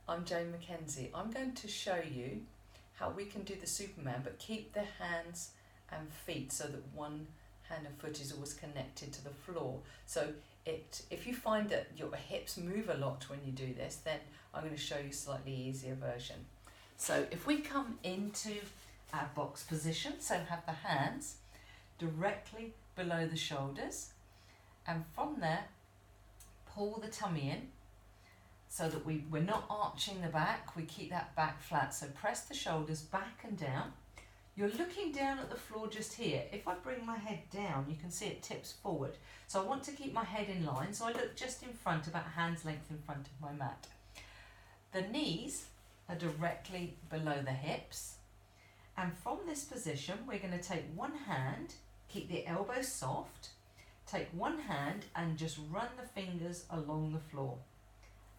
I'm Jane Mackenzie. I'm going to show you how we can do the Superman but keep the hands and feet so that one hand and foot is always connected to the floor. So if you find that your hips move a lot when you do this, then I'm going to show you a slightly easier version. So if we come into our box position, so have the hands directly below the shoulders, and from there pull the tummy in so that we're not arching the back, we keep that back flat. So press the shoulders back and down. You're looking down at the floor just here. If I bring my head down, you can see it tips forward. So I want to keep my head in line, so I look just in front, about hand's length in front of my mat. The knees are directly below the hips. And from this position, we're going to take one hand, keep the elbows soft, take one hand and just run the fingers along the floor.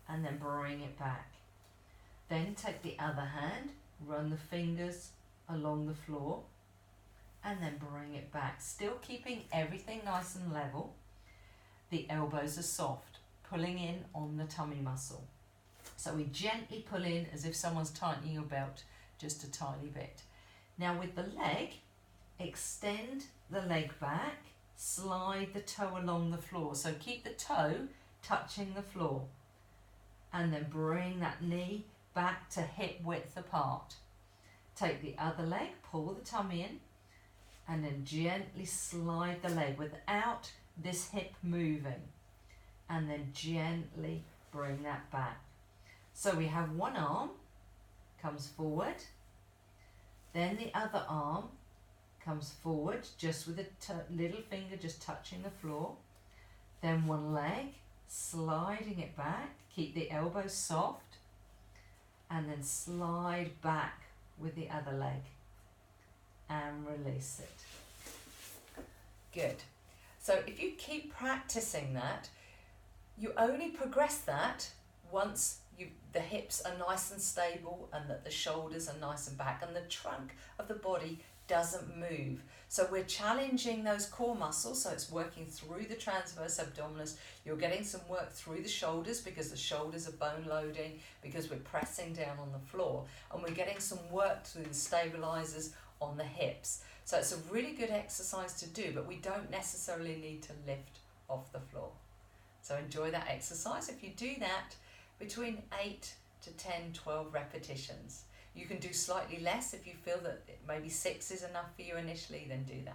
And then bring it back. Then take the other hand, run the fingers along the floor, and then bring it back. Still keeping everything nice and level. The elbows are soft, pulling in on the tummy muscle. So we gently pull in as if someone's tightening your belt just a tiny bit. Now with the leg, extend the leg back, slide the toe along the floor. So keep the toe touching the floor. And then bring that knee back to hip width apart. Take the other leg, pull the tummy in, and then gently slide the leg without this hip moving. And then gently bring that back. So we have one arm comes forward, then the other arm comes forward just with a little finger just touching the floor. Then one leg, sliding it back, keep the elbows soft, and then slide back with the other leg and release it. Good. So if you keep practicing that, you only progress that once the hips are nice and stable and that the shoulders are nice and back and the trunk of the body doesn't move. So we're challenging those core muscles, so it's working through the transverse abdominis. You're getting some work through the shoulders because the shoulders are bone loading, because we're pressing down on the floor, and we're getting some work through the stabilizers on the hips. So it's a really good exercise to do, but we don't necessarily need to lift off the floor. So enjoy that exercise. If you do that between 8 to 10, 12 repetitions. You can do slightly less if you feel that maybe 6 is enough for you initially, then do that.